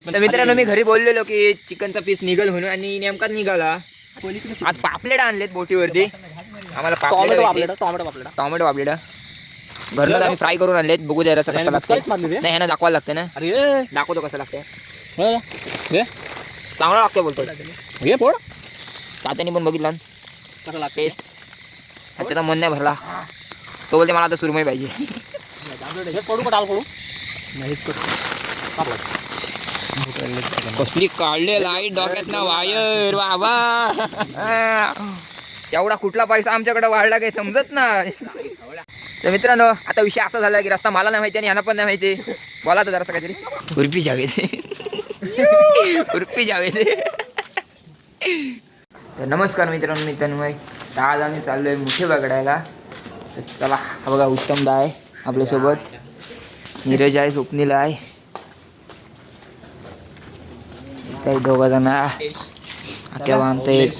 तर मित्रांनो मी घरी बोललेलो की चिकनचा पीस निघल म्हणून आणि नेमकाच निघाला. आज पापलेट आणलेत बोटीवरती. आम्हाला टोमॅटो पापलेट घरनं आम्ही फ्राय करून आणलेत. बघू द्या रसा कसं लागतं. नाही ह्यानं दाखवायला लागतं ना. अरे दाखवतो कसं लागतंय. घे चांगला लागतं बोलतो. घे फोड. तात्याने पण बघितला कसं लागतं टेस्ट. त्याचा मन नाही भरला. तो बोलते मला आता सुरमई पाहिजे. हे पडू का डाल पडू नाही कसली काढले लाईट डोक्यात ना वायर बाबा. एवढा कुठला पैसा आमच्याकडे वाढला काही समजत नाही. तर मित्रांनो आता विषय असा झाला की रस्ता मला नाही माहिती आणि ह्यांना पण नाही माहिती. बोला तर जरासं काहीतरी. उर्फी जावेद उर्फी जावेद. तर नमस्कार मित्रांनो, मी तन्मय. तर आज आम्ही चाललोय मुठे बघायला. तर चला हा बघा उत्तम दा आहे आपल्यासोबत, नीरज आहे, स्वप्नील आहे, काही दोघा जण आख्या बांधतायत.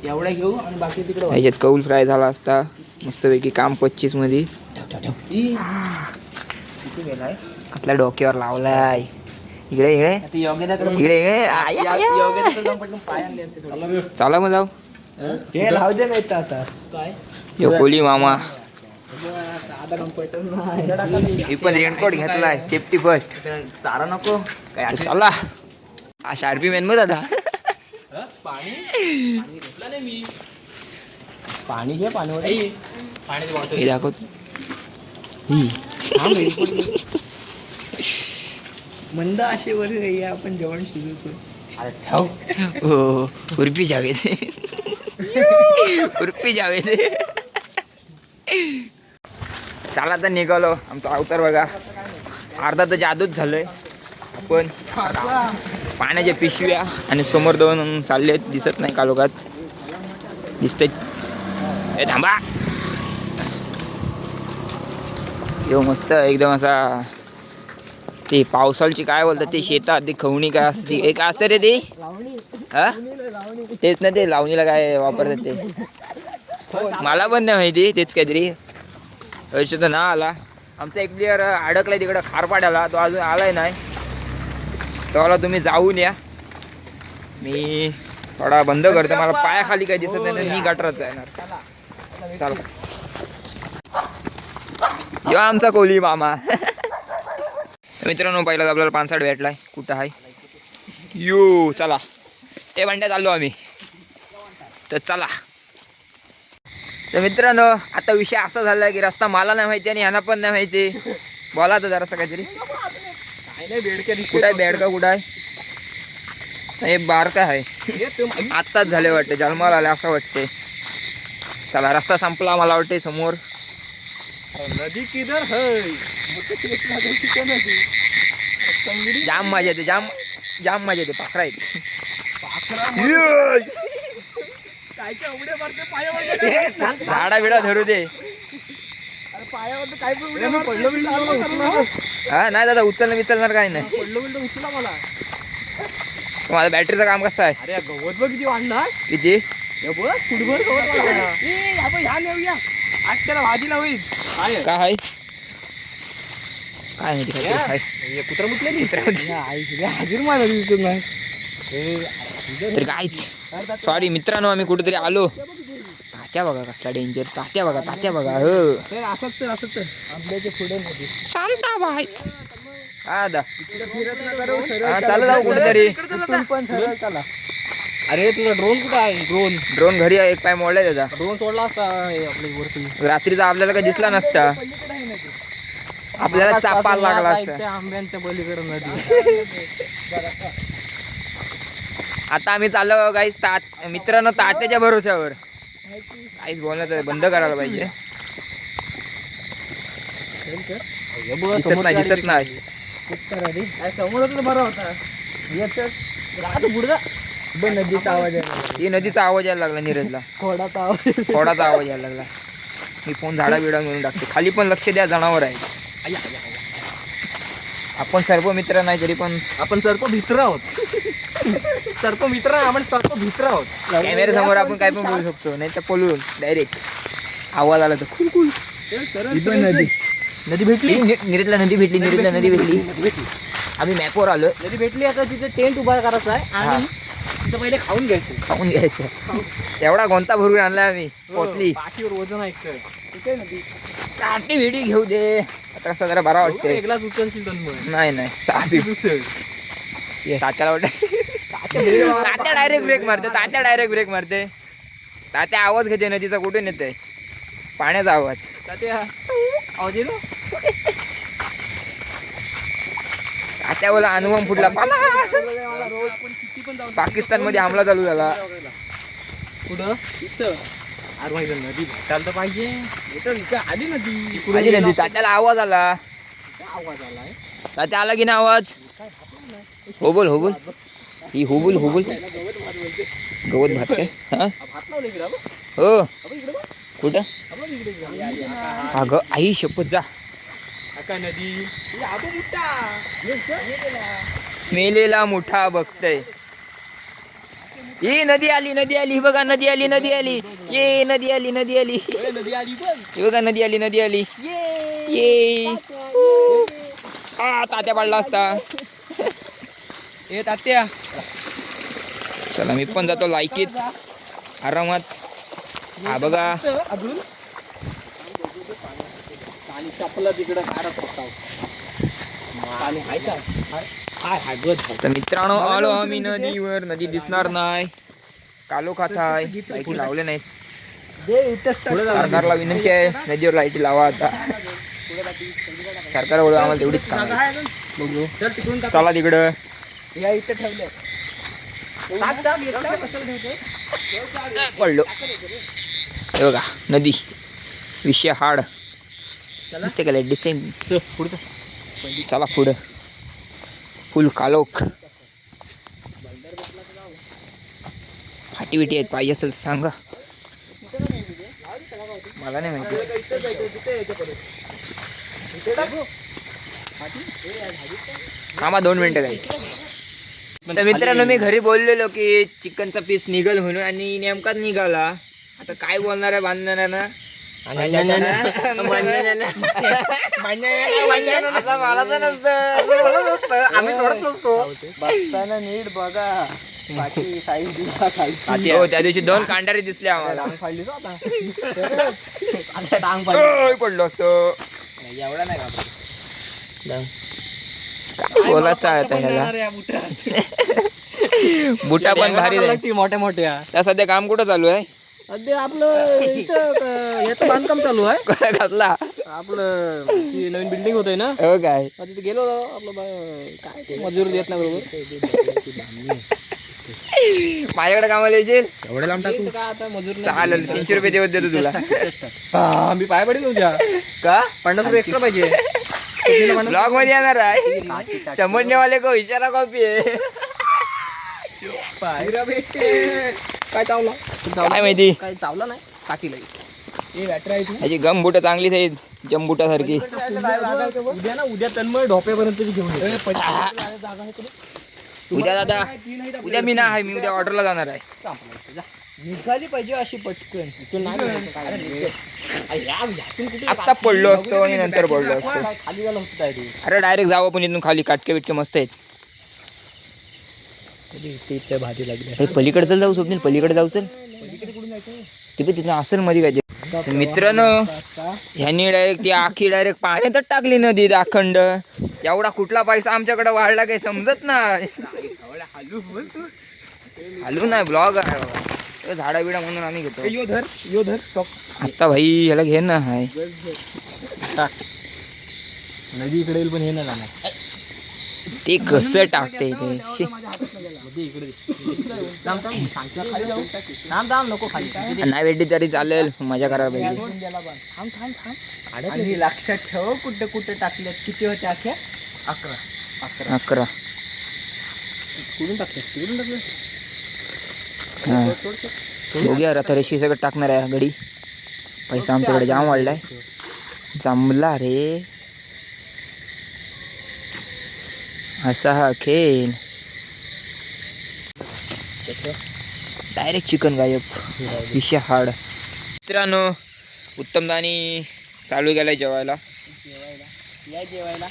एवढा घेऊ आणि बाकी तिकडे ह्याच्यात कौल फ्राय झाला असता मस्तपैकी. काम 25 मध्ये कसला डोक्यावर लावलाय. इकडे इकडे इकडे इकडे चला मग जाऊ. लावू दे नाही आता काय यो कोली मामा साधा कम्फर्टच मी पण रेनकोट घेतलाय. Safety first. सारा नको काय चला. हा शार्पी मॅन मग दादा. पाणी घे पाणीवर हे दाखवतो. मंद आशेवर आपण जेवण सुरू करू. अरे ठेव. हो उर्फी जावेद उर्फी जावेद. चला तर निघालो. आमचा अवतार बघा अर्धा तर जादूच झालंय. आपण पाण्याच्या पिशव्या आणि समोर दोन चाललेत. दिसत नाही कालोखात. दिसते. ए थांबा. यो मस्त एकदम असा ते पावसाळची काय बोलतात ते शेतात ती खवणी काय असते. एक असतं रे ते. हा तेच ना ते लावणीला काय वापरतात ते. मला पण नाही माहिती. तेच काहीतरी वर्ष तर ना आला. आमचा एक प्लेअर अडकलाय तिकडं खारपाड्याला. तो अजून आलाय नाही. तेव्हा तुम्ही जाऊन या. मी थोडा बंद करतो. मला पायाखाली काही दिसत नाही. मी गटारात जाणार. चालू यो आमचा कोहली मामा. मित्रांनो पहिला आपल्याला पानसाड भेटलाय. कुठं आहे यो. चला ते भांड्या चाललो आम्ही. तर चला. तर मित्रांनो आता विषय असा झाला की रस्ता मला नाही माहिती आणि ह्यांना पण नाही माहिती. बोला तर जरासं काहीतरी. कुठं आहे बेडका? कुठं आहे? हे बारका आहे. आत्ताच झाले वाटते. जन्माला आले असं वाटते. चला रस्ता संपला मला वाटते समोर. नदी किधर है? जाम मजा येते. जाम जाम मजा येते. पाखरा येते. झाडा बिडा धरू दे. हा नाही दादा उचलणं विचलणार काय नाही. उचला मला. माझा बॅटरीचं काम कसं आहे? अरे गवत बघ किती वाढला. किती? फुटभर ह्या नेऊया. आजच्याला भाजीला होईल. काय आहे काय माहिती काय कुत्रा मुतले हजूर माझा दिसत नाही. तरी काहीच. सॉरी मित्रांनो आम्ही कुठेतरी आलो. तात्या बघा कसला डेंजर. तात्या बघा तात्या बघा. हो असंच आपल्याच्या पुढे शांता बाय. हा दा चालू जाऊ कुठेतरी. पण सरळ चला. अरे तुझा ड्रोन कुठं आहे? ड्रोन घरी आहे. एक पाय मोडलाय त्याचा. ड्रोन सोडला असता आपल्या वरती. रात्रीचा आपल्याला काही दिसला नसता. आपल्याला चापाला लागला असता. आंब्यांच्या पलीकडे नदी. आता आम्ही चाललो गाईस मित्रांनो तात्याच्या भरोश्यावर. काहीच बोलणं बंद करायला पाहिजे. दिसत नाही दिसत नाही. समोर बरा होता. नदीचा आवाज ही नदीचा आवाज यायला लागला. नीरजला खोडाचा आवाज यायला लागला. मी फोन झाडा बिडा मिळून टाकते. खाली पण लक्ष द्या. जनावर आहे. आपण सर्प मित्र नाही तरी पण आपण सर्प भित्र आहोत. सर्प मित्र आपण सर्प भित्र आहोत. कॅमेऱ्या समोर आपण काय पण बोलू शकतो. नाही तर बोलून डायरेक्ट आवाज आला तर खुल नदी भेटली. नीरजला नदी भेटली. आम्ही मॅपवर आलो. जरी भेटली आता तिथे टेंट उभा करायचा आहे हा. आणि तिथं पहिले खाऊन घ्यायचं. खाऊन घ्यायचं. एवढा कोणता भरून आणलाय आम्ही पोटली. पाठीवर वजन ऐकतोय ठीक आहे ना ती. काठी व्हिडिओ घेऊ दे. आता कसं जरा बरा वाटतंय. एकलाच उचलशील तन्मय. नाही साधी तात्याला वाटत. तात्या डायरेक्ट ब्रेक मारते. तात्या आवाज घेते नदीचा. कुठून येतोय पाण्याचा आवाज. आवाज येतो. तात्या बोला अनुपम फुटला. पाकिस्तान मध्ये हमला चालू झाला. कुठं इथं अरे माहिती नदी भेटायला तर पाहिजे. आली नदी. माझी नदी. तात्याला आवाज आला. आवाज आलाय. तात्या आला की ना आवाज. हो बोल ही हो बोल गवत भात काय. हा? भात लावले की राव. हो इकडे बघ. कुठं अगं आई शपथ जा. काय नदी मेलेला मोठा बघतय. ही नदी आली बघा. नदी आली ये नदी आली नदी आली पण. हे बघा नदी आली ये. तात्या पडला असता. ए तात्या चला मी पण जातो लायकीत आरामात. हा बघा अजून पाणी चपला तिकडे काढत होता. पाणी आहे का. हाय तर मित्रांनो आलो आम्ही नदीवर. नदी दिसणार नाही. कालोखात आहे. लाईटी लावले नाहीत. सरकारला विनंती आहे नदीवर लाईटी लावा. आता सरकार बोलू आम्हाला तेवढीच बघू. चला तिकडं. या इथे ठेवले. पडलो. हे बघा नदी. विषय हाड दिसते का. लाईट दिसते. चला पुढं. फुल कालोख. फाटी बिटी आहेत. पाहिजे असेल तर सांगा. मला नाही माहिती. थांबा 2 मिनिटं जायचं. तर मित्रांनो मी घरी बोललेलो की चिकनचा पीस निघल म्हणून आणि नेमकाच निघाला. आता काय बोलणार आहे बांधणाऱ्यांना. आम्ही सोडत नसतो. बसताना नीट बघा. हो त्या दिवशी 2 कांडारे दिसले आम्हाला. पडलो असतो. एवढा नाही काय बोलायचं आहे आता ह्याला. बुटा पण भारी आहे. मोठ्या मोठ्या. त्या सध्या काम कुठं चालू आहे. सध्या आपलं इथं याचं बांधकाम चालू आहे. घातला आपलं ती नवीन बिल्डिंग होतंय ना. हो काय. तिथे गेलो आपलं काय ते मजूर देत ना बरोबर. माझ्याकडे कामाला येशील. एवढं लांब टाकू का आता मजूर. चालेल 300 रुपये देत देतो तुला. मी पाय पडेल तुझ्या का. 50 रुपये एक्स्ट्रा पाहिजे. ब्लॉग मध्ये येणार आहे. 100 वाले को इशारा कॉपी आहे. काय चावला. काय माहिती. काय चावला नाही. टाकीला याची गम बुट चांगलीच आहेत. जमबुटा सारखी. उद्या ना उद्या तन्मय ढोप्यापर्यंत घेऊन उद्या दादा. उद्या मी नाही आहे. मी उद्या ऑर्डरला जाणार आहे. निघाली पाहिजे अशी पटकन. आता पडलो असतो आणि नंतर पडलो असतो. खाली गेला होता. अरे डायरेक्ट जावं पण इथून खाली. काटके बिटके मस्त आहेत. इथे भाजी लागली. पलीकडे जाऊ स्वप्नील. पलीकडे जाऊ चल. तिथे तिथे असेल मध्ये काय. मित्रांनो ह्यांनी डायरेक्ट ती आखी डायरेक्ट पाण्यातच टाकली नदीत अखंड. एवढा कुठला पैसा आमच्याकडे वाढला काही समजत नाही. हलू नाही. ब्लॉग आहे बाबा. झाडा बिडा म्हणून आम्ही घेतो. योधर आता भाई ह्याला घे ना. हाय नदी इकडे येईल पण हे नाही जाणार. ते कसं टाकते ते. नको खाली. नाही भेटली तरी चालेल. मजा करायला पाहिजे. आणि लक्षात ठेव कुठे कुठे टाकल्यात. किती होत्या अख्या. 11. कुठून टाकले. हा बघूया आता रेशी सगळं टाकणार आहे गडी. पैसा आमच्याकडे जाम वाढलाय. जमला रे असा हा खेळ. डायरेक्ट चिकन गायब. विषय हाड. मित्रांनो उत्तम दानी चालू गेलाय जेवायला. या जेवायला.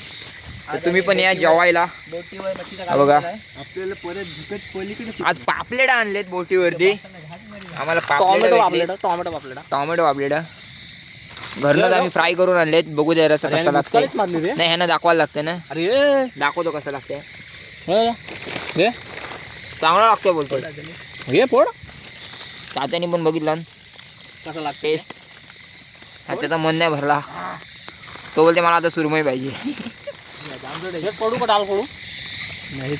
तर तुम्ही पण या जेवायला. बोटीवर मच्छीचा हा बघा. आपल्याला परत झुकत पलीकडे आज पापलेट आणलेत बोटीवरती. आम्हाला टोमॅटो पापलेट पापलेट टोमॅटो पापलेट टोमॅटो पापलेट घरनंच आम्ही फ्राय करून आणलेत. बघू द्या रसा कसा लागतंय. मारली रे. नाही ह्यांना दाखवायला लागतं ना. अरे दाखवतो कसं लागतंय. हे चांगला लागतोय बोलतोय. हे पोड तात्याने पण बघितलं कसं लागते टेस्ट. त्याचा मन नाही भरला. तो बोलते मला आता सुरमई पाहिजे. हे पडू का डाल पडू नाही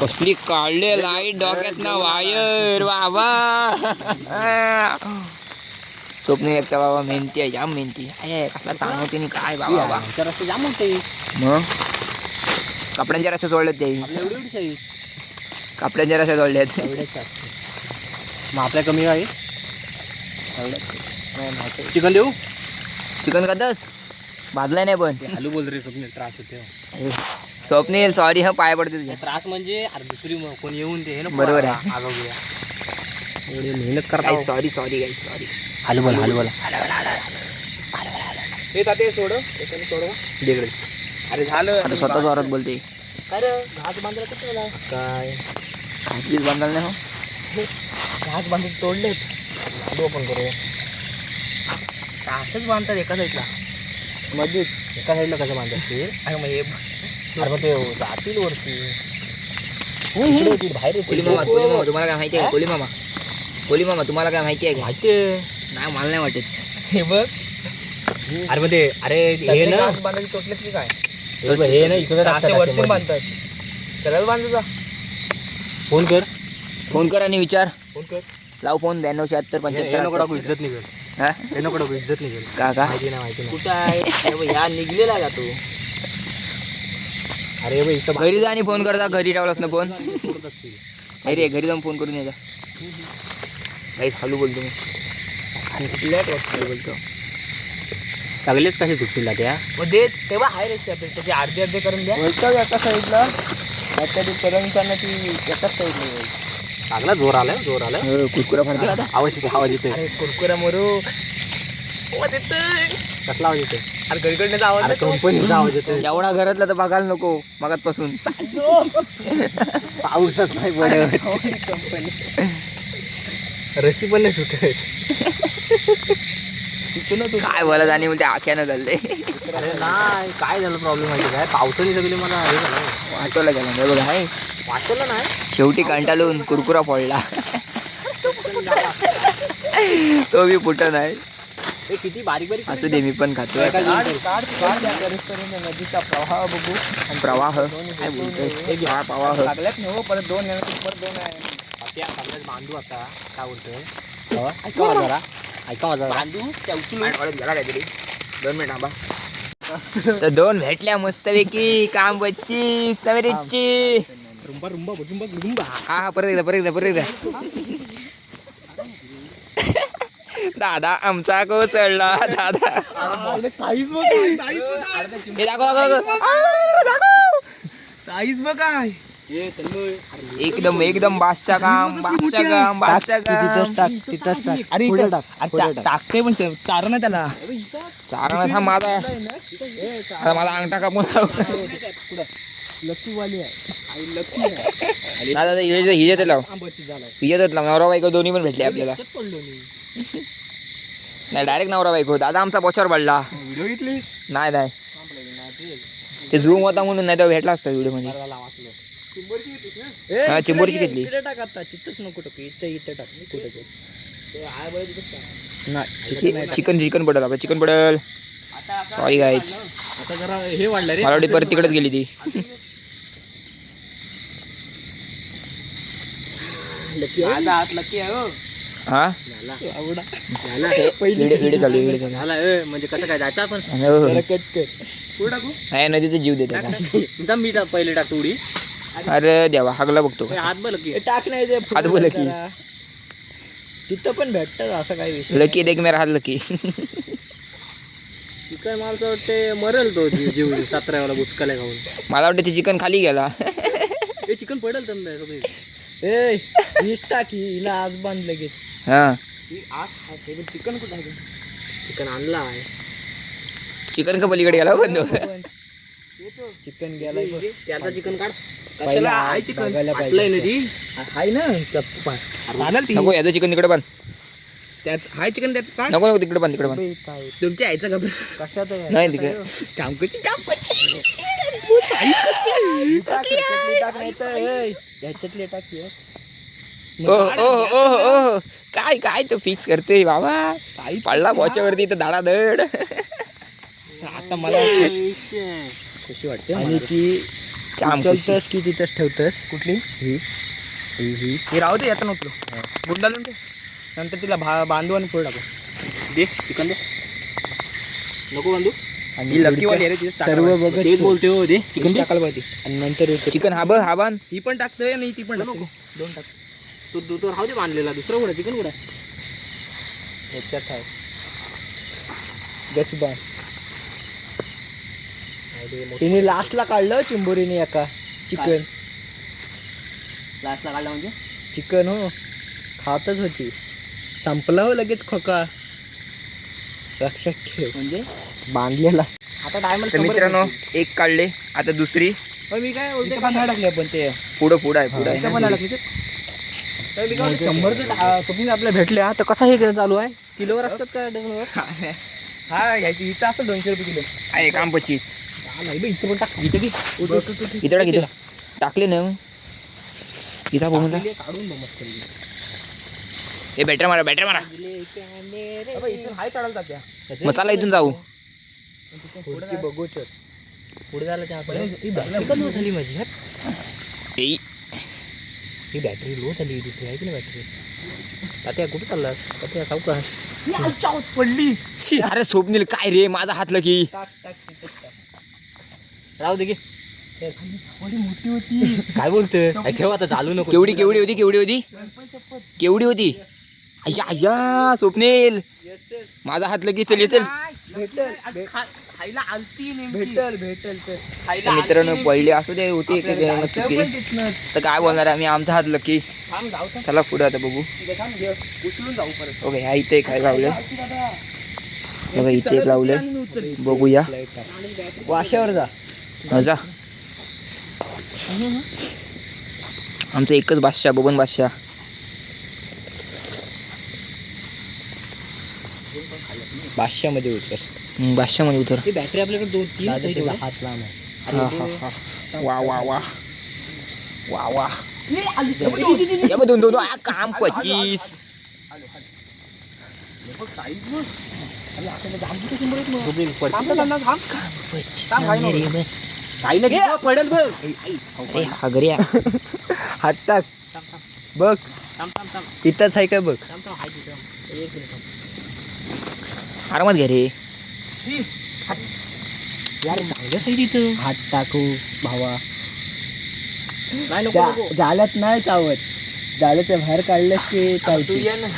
कसली काढले लाईट डोक्यात ना वायर बाबा. स्वप्न एकटा बाबा मेहनती आहे जाम मेहनती आहे. कसला ताण होते नि काय बाबा बाबा. रस्ते जाम होते मग कपड्यांच्या रस्ते सोडलेत ते. एवढी कपड्यांच्या रस्ते सोडलेत. मग आपल्या कमी आहे चिकन देऊ. चिकन खातस भाजलाय नाही पण. आलू बोल रे स्वप्नील त्रास होते. स्वप्नील सॉरी हा पाय पडते तुझ्या. त्रास म्हणजे अरे दुसरी कोण येऊन ते हे ना बरोबर आहे. आगाऊया एवढी मेहनत करता. सॉरी सॉरी गाईस सॉरी. आलू बोला आलू बोला हे ताते सोड सोड तिकडे. अरे झालं आता स्वतः जोरात बोलते. काय रे घास बांधला तर काय खासलीच बांधाल नाही हो. घास बांधून तोडलेत. आलू ओपन करू असंच बांधतात एका साईडला मध्ये. एका साईडला कसं बांधतात ते. अरे मग ते जातील वरती बाहेर कोली मामा तुम्हाला काय माहिती आहे? कोली मामा तुम्हाला काय माहिती आहे? माहिती आहे नाही मला नाही वाटत. हे बघ. अरे मग ते अरे हे ना बांधायचे तोटले की काय. हे ना इकडे वरती बांधतात. सरळ बांधता. फोन कर आणि विचार. फोन कर लाव फोन 9276 नको 75. इज्जत निघेल. हा हे नको इज्जत निघेल. का माहिती नाही कुठं आहे ह्या निघलेला का तू? अरे भाई इथं घरी जा आणि फोन करता. घरी ठेवलास ना फोन. सोडत असतील. नाही रे घरी जाऊन फोन करून येजा. काही चालू बोलतो मी. हॅलो बोलतो. सगळेच कसे सुटतील त्या दे तेव्हा आहे रे शेप. त्याचे अर्धे करून द्या. एका साईडला ती करंगताना ती एकाच साईडला चांगला जोर आलाय कुरकुरा फाडते आता. आवाज येते कुरकुरा मरू. कसला आवाज येते. अरे घरीकडण्याचा आवाज कंपनीचा आवाज येतो. एवढा घरातला तर बघायला नको मगातपासून. पाऊसच नाही पडत. कंपनी रशी पण नाही सुटत. काय बोलत आणि म्हणजे आख्यानं झालंय. अरे नाही काय झालं प्रॉब्लेम माहिती काय. पावसाने सगळे मला हे झालं वाटवला गेला नाही बघा. आहे वाटलं नाही. शेवटी कंटाळून कुरकुरा फोडला. तो बी फुट नाही. ते किती बारीक बारीक असू दे मी पण खातो. नदीचा प्रवाह बघू. प्रवाह काय बोलतोय. प्रवाह लागल्यात नाही हो. परत 2 आहे. बांधू आता काय बोलतोय. ऐका माझा बांधू त्या उचलून गेला काहीतरी. 2 मिनिट थांबा. तर 2 भेटल्या मस्तपैकी काम बच्ची समेरीची. रुंबा हा परत एकदा दादा आमचा कोसळला. दादा साईज हे दाखव. साईज बघ काय. एकदम बादशाह काम. अरे टाकते पण चार ना त्याला. चार हा माझा आता माझा अंगठा कापून हिजेत लाव. नवरा बायको दोन्ही पण भेटले आपल्याला. नाही डायरेक्ट नवरा बायको. दादा आमचा बोचावर पडला. व्हिडिओ घेतलीस. नाही ते झूम होता म्हणून नाही तर भेटला असता व्हिडिओ मध्ये. हा चिंबोरीची घेतली. तिथंच नको टाकू. इथं टाक कुठे. चिकन पडल आपलं. चिकन पडल. Sorry guys. आता जरा हे वाढलं रे. मला वाटते परत तिकडेच गेली ती. माझा हात लकी आहे हो. हा व्हिडिओ चालू झाला म्हणजे कसं काय जायचं आपण. कट कर. पुढे टाकू. नाही नदीत जीव देते. मी पहिले टाकतो उडी. अरे देवा हागला बघतो. हात बघ लकी. टाक नाही ते हात बोल की. तिथं पण भेटत असं काही विषय. लकी देख मेरा हात लकी. चिकन मला तर वाटते मरेल तो जीव 17 वाला बुचकाले खाऊन. मला वाटतं ते चिकन खाली गेला. हे चिकन पडेल तर ए हीच टाकी हिला आज बांध लगेच. हा आज चिकन कुठं आहे. चिकन आणला आहे. चिकन का पलीकडे गेला हो बंधू. चिकन गेलाय बघ. त्याचा चिकन काढ. पहिला हाय चिकन बघायला आटलंय ना पाहिजे. ती. हाय ना चालेल ती. नको याचं चिकन तिकडे बांध. त्यात हाय चिकन त्यात काढ. नको नको तिकडे बांध तिकडे बांध. तुमच्या आईचा घाबर. कशात आहे? नाही तिकडे. चामकची ह्याच्यातले टाक हे. ओ ओ ओ ओ काय काय तो फिक्स करते बाबा. पडला बॉच्यावरती तर धाडाधड. आता मला खुशी वाटते. आणि ती चाम उचलतोस की तिथंच ठेवतोस? कुठली ही ही हे राहू दे येतं नव्हतं गुंडालून ठेव. नंतर तिला बांधू आणि पुढे टाकू. दे चिकन दे. नको बांधू. आणि लकीवाली रे तिथे सर्व बघत तेच बोलते हो दे चिकन टाकायला पाहिजे. आणि नंतर येतो चिकन हा बांध. ही पण टाकतोय आणि ती पण नको. दोन टाक. तू राहू दे बांधलेला. दुसरा कुठं चिकन कुठं ह्याच्यात आहे गचबा. तिने लास्टला काढलं चिंबोरीने एका चिकन. लास्टला काढला म्हणजे चिकन हो खातच होती. संपलं हो लगेच खोका. लक्षात ठेव म्हणजे बांधलेला. आता डायमंड तर मित्रांनो एक काढले आता दुसरी मी काय बोलते पण नाही टाकली आपण ते पुढं पुढं आहे पुढं इथं आहे. पण नाही टाकली. तर मी काय बोलते, 100 कपिंग आपल्या भेटल्या तर कसा हे चालू आहे? किलोवर असतात का डझनवर? हा याची इथं असेल 200 रुपये किलो. आहे काम 25. नाही बे, इथं पण टाक. इथं घे. इथं टाक इथं. टाकले ना मग. इथं बघून जा. काढून बघ मस्त. हे बॅटरी मारा बॅटरी मारा. इथून हाय चढायला त्या मग चला इथून जाऊ. पुढची बघूच. पुढे झालं त्या बॅटरी लो झाली माझी. ए, ही बॅटरी लो झाली. दुसरी आहे की नाही बॅटरी? तात्या कुठे चाललास? तात्या सावकाश पडली. शी, अरे स्वप्नील काय रे माझा हातलं की. राहू दे की. मोठी होती. काय बोलतोय? ठेव आता चालू नको. केवढी केवढी होती केवढी होती केवढी होती? अय्या अय्या स्वप्नील माझा हातलं की. चल चल. खायला आलती भेटल भेटल तर तर मित्रांनो पहिले असू दे होती चुकी तर काय बोलणार आम्ही. आमचा हात लकी. चला पुढे आता बघू. उचलून जाऊ परत. ओके ह्या इथे काय लावलंय बघा. इथे एक लावलंय बघूया. वाशावर जा. जा आमचा एकच बादशाह बबन बादशाह. बादशामध्ये उतर. बादशाह मध्ये उतर. ती बॅटरी आपल्याकडे 2-3 आहे तेवढं. हात लांब आहे. हा हा हा वा वा वा वा वा. या बघ, दोन दोन आ, काम 25. काही नाही पडेल बघ. अरे हगऱ्या हात टाक. बघ तिथंच आहे काय बघ. आरामात घ्या रे. यार चांगलं आहे तिथं. हात टाकू भावा. नाही नको नको. जाल्यात नाही चावत. जाल्याच्या बाहेर काढलं की तू चालते. ये ना.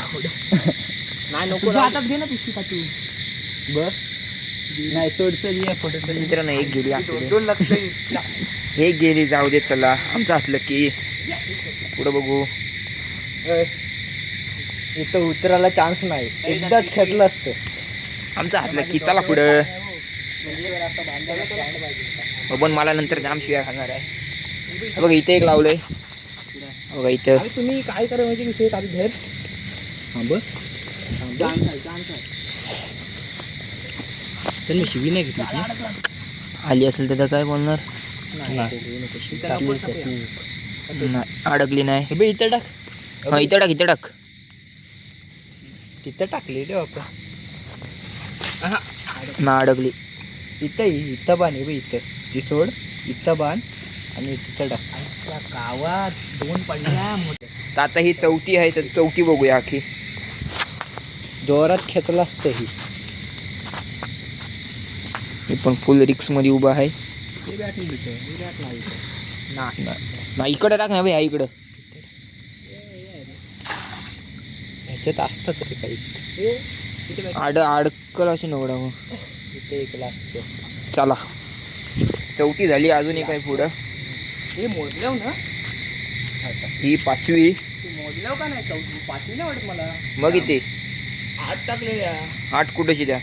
नाही नको. हातात घे ना पिशवी तू. बघ नाही सोड. चल ये पुढे चल. मित्रांनो एक गेली असू दे. 2 लाख. एक गेली जाऊ देत. चला आमचा हातलं की. पुढं बघू. इथं उतरायला चान्स नाही. एकदाच खेटलं असतं. आमचा हातलं की. चला पुढं. बबन मला नंतर जाम शिव्या खाणार आहे. बघा इथे एक लावलंय बघा इथं. अरे तुम्ही काय करा माहिती विषय आधी घेर. थांब. तर मी शिवी नाही घेतली. आली असेल तर काय बोलणार. नाही अडकली नाही. हे बघ इथं टाक. हा इथं टाक इथं टाक. तिथं टाकली रे बापा. ना अडकली. इथं बांध. हे बघ इथं. ती सोड. इथं बांध आणि तिथं टाक. गावात 2 पडल्या मोठ्या. तर आता ही चौथी आहे तर चौथी बघूया आखी. जोरात खेचलं असतं ही. मी पण फुल रिक्स मध्ये उभा आहे. ना इकडे टाक ना भाई. ह्या इकडं ह्याच्यात असतात रे काही. अडकल असे नवडा. इथे एक असतो. चला चौथी झाली. अजून एक आहे पुढं. हे मोजल्याव ना. ही 5वी. मोजल्याव का नाही? 4वी 5वी नाही वाटत मला. मग इथे 8 टाकलेल्या. 8 कुठेशी द्या.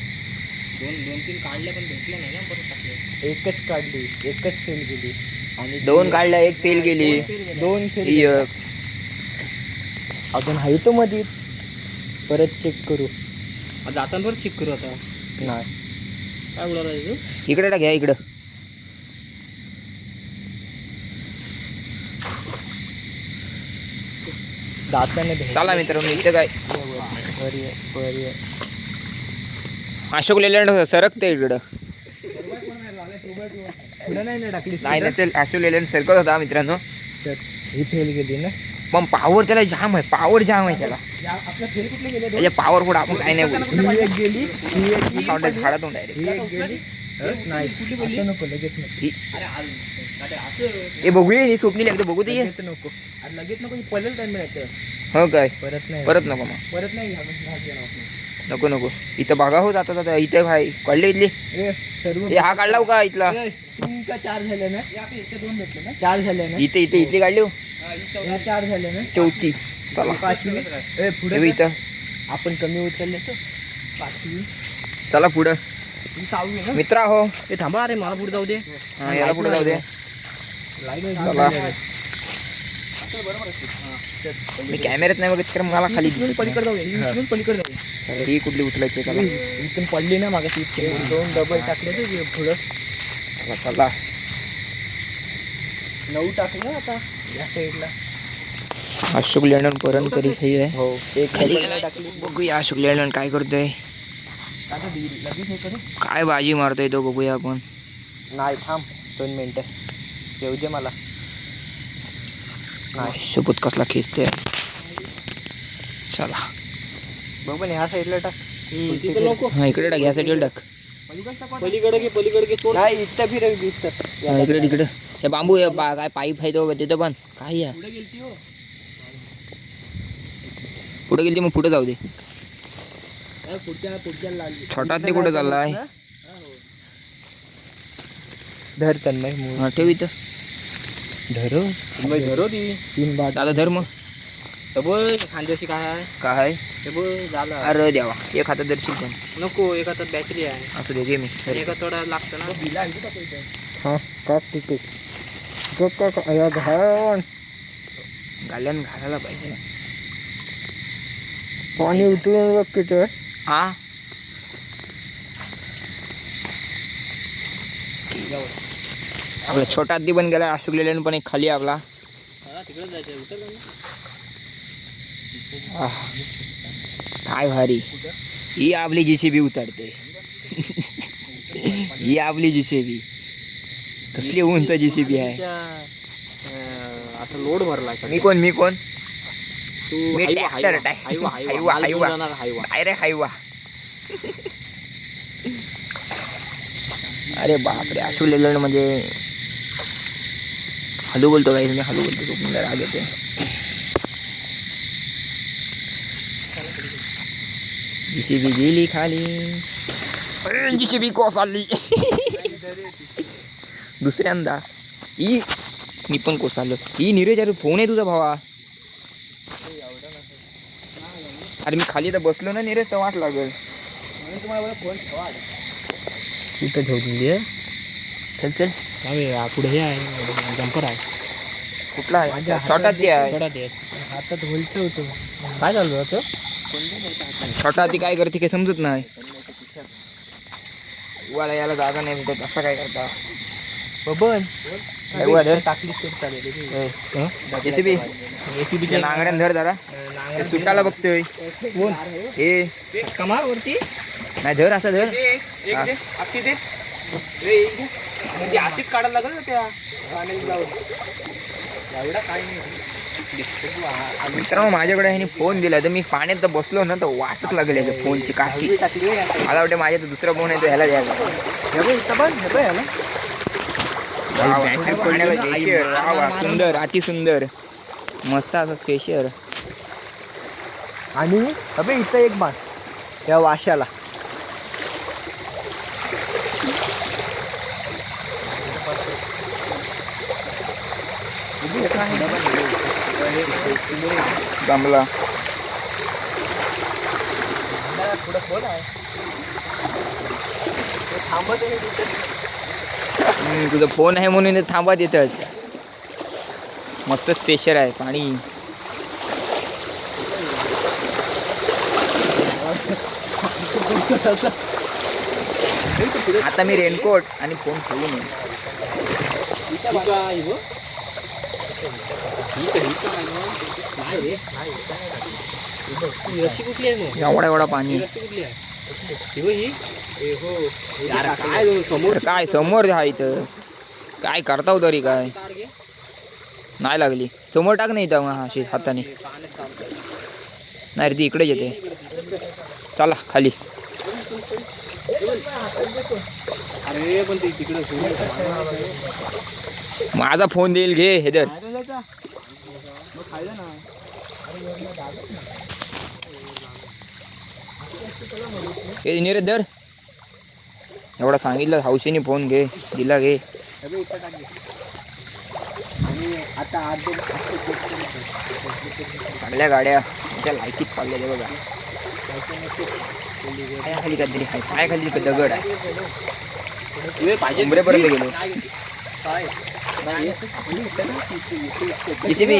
2-3 काढले पण भेटले नाही ना, परत टाकले. एकच काढली, एकच फेल गेली आणि 2 काढल्या, 1 फेल गेली. 2 फेल. एक. अजून आहे तो मध्ये, परत चेक करू. जाताना परत चेक करू आता. नाही काय उडाला तू इकडे टाक, घ्या इकडं. दाताने चला मित्रांनो, इथे काय पर्याय अशोक लेलँड सरकते इकडं. पुढे नाही ना टाकली. नाही नसेल, अशोक लेलँड सरकत होता मित्रांनो. ही फेल गेली ना. पण पावर त्याला जाम आहे, पावर जाम आहे त्याला. आपला फेल कुठले गेले? त्याच्या पावर पुढे आपण काय नाही बोलू. ही एक गेली, ही एक गेली, झाडातून डायरेक्ट. ही एक गेली. नाही आता नको, लगेच नको. हे बघूया, ही स्वप्नील एकदा बघू दे. लगेच नको, लगेच नको. पडलेलं टाइम मिळतं. हो काय, परत नाही, परत नको मग. परत नाही. नको नको, इथं बघा हो. जाता जाता इथं काय काढले इथली. सर्व हे हा काढला हो का इथला. 3 का 4 झाले ना. 4 झाले ना. इथे इथे इथली काढली हो. 4 झाले ना. चौथी. चला पुढे हे इथं आपण कमी उचलले तर 5वी. चला पुढं. ही 6वी ना. मित्रा हो, ए थांबा, अरे मला पुढे जाऊ दे. हा, याला पुढे जाऊ दे. चला. मी कॅमेऱ्यात नाही बघत कारण मला खाली दिसत पलीकडे जाऊया. इथून पलीकडे जाऊया. नाही. ही कुठली उचलायची का. इथून पडली ना मागाशी. 2 डबल टाकले ते पुढं. चला चला. 9 टाकलं आता या साईडला. अशोक लेलँड पर्यंत कधी सही आहे. हो, एक खाली डबल गेलाय. टाकली. बघूया अशोक लेलँड काय करतोय, आता लगेच हे करू. काय बाजी मारतोय तो. बघूया आपण. नाही थांब 2 मिनिटं येऊ दे मला. नाही सोबत कसला खेचतोय. चला बघ पण ह्या साईडला टाक. हा इकडे टाक, या साईडला टाक. पलीकडे घे, पलीकडे घे. नाही इथं फिरव इथं. हा, इकडे तिकडे. हे बांबू हे काय पाईप आहे तो तिथं पण काय या. पुढे गेली मग पुढे जाऊ दे. पुढच्या लागली. छोटा ते कुठे चाललाय. धर तन्मय. हा ठेव इथं. धरो धरो ती 3 बाद. दादा धर मग. खांद्याशी काय आहे. काय हे बघ झालं. अरे देवा, एक हातात दर्शील त्याने. नको, एक हातात बॅटरी आहे. असं दे मी. एका थोडा लागतं ना. हा काप तिथे घाण गाल्यान घालायला पाहिजे. पाणी उतरून बघ किती आहे. हा आपला छोटा हत्ती पण गेला. अशोक लेलँड पण एक खाली आहे आपला. तिकडे जायचं. उतर आह, काय भारी. ही आपली JCB उतरते. ही आपली JCB कसली उंच JCB आहे. आता लोड भरला. मी कोण मी कोण तू मी ट्रॅक्टर हायवा अरे हायवा. अरे बापरे, अशोक लेलँड म्हणजे हलू बोलतो काही. मी हलू बोलतो तो राग येते. JCB गेली खाली. JCB कोसळली. दुसऱ्यांदा ही मी पण कोसळलो. ही नीरज, अरे फोन आहे तुझा भावा. अरे मी खाली तर बसलो ना नीरज, तर वाट लागल. इथं ठेवून दे. चल चल. पुढे हे आहे, जम्पर आहे. कुठला आहे. छोटा ते आहे. हातात होलत होतो. काय चालू होतं. छोटा ती काय करते काही समजत नाही. वाला याला जागा नाही भेटत. असं काय करता. बबन हायवा धर. टाकलीस तर चालेल. JCBच्या नांगऱ्यान धर जरा. ते सुटायला बघतोय. कोण हे कमार वरती नाही धर, असं धर. म्हणजे अशीच काढायला लागेल ना त्या पाण्यात जाऊन. एवढा काय नाही. मित्रांनो माझ्याकडे ह्याने फोन दिला तर मी पाण्यात तर बसलो ना तर वाटत लागेल याच्या फोनची काशी. मला वाटते माझ्या तर दुसरा फोन आहे तो ह्याला द्यायचा. सुंदर, अति सुंदर, मस्त असं स्पेशल. आणि अबे इथं एक बाण या वाशाला. जमला. पुढं खोल आहे. तुझा फोन आहे म्हणून इथे थांबा तिथंच. मस्त स्पेशल आहे पाणी. आता मी रेनकोट आणि फोन ठेवून येईन. रशी कुठली आहे मग? एवढा एवढा पाणी. रशी कुठली आहे? काय समोर काय समोर हा इथं काय करताव तरी काय नाही लागली. समोर टाक नाही इथं हा अशी हाताने. नाही रे ती इकडेच येते. चला खाली. अरे पण ते तिकडे माझा फोन देईल घे हेदर. हे नीरज धर. एवढा सांगितलं हौशीने फोन घे. दिला घे. सगळ्या गाड्या त्या लायकीत चाललेल्या बघा. खाली काहीतरी आहे. काय खाली दगड आहे. उंबरेपर्यंत गेलो. JCB.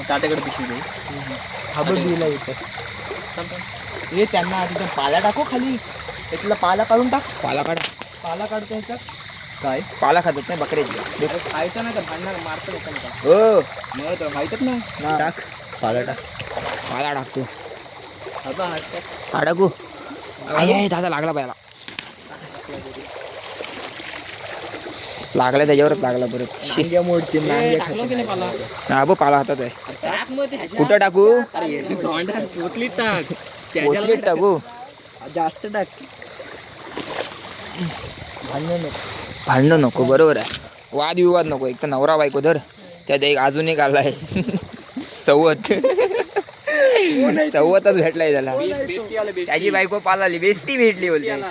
तात्याकडे पिशवी दे. हे त्यांना आधी तो पाला टाकू खाली. त्यातला पाला काढून टाक. पाला काढ. पाला काढतो ह्याच्यात काय पाला खातात नाही बकऱ्याची. खायचं नाही तर भांडणार मारतं लोकांना. हो नाही तर माहीतच नाही. टाक. पाला टाक. पाला टाकतो. आता hashtag. हा टाकू. आहे दादा लागला पायाला. लागला त्याच्यावरच लागला परत. नांग्या मोडते नांग्या टाकलो की नाही पाला? हा बघ पाला हातात आहे. टाक मग ते ह्याच्यात. कुठं टाकू. अरे भांडण पोटलीत टाक. पोटलीत टाकू. जास्त टाक. भांडणं नको बरोबर आहे. वादविवाद नको. एक तर नवरा बायको धर. त्यात एक अजून एक आलाय सवत. सवतच भेटलाय त्याला. त्याची बायको पालाली. बेस्टी भेटली बोलते.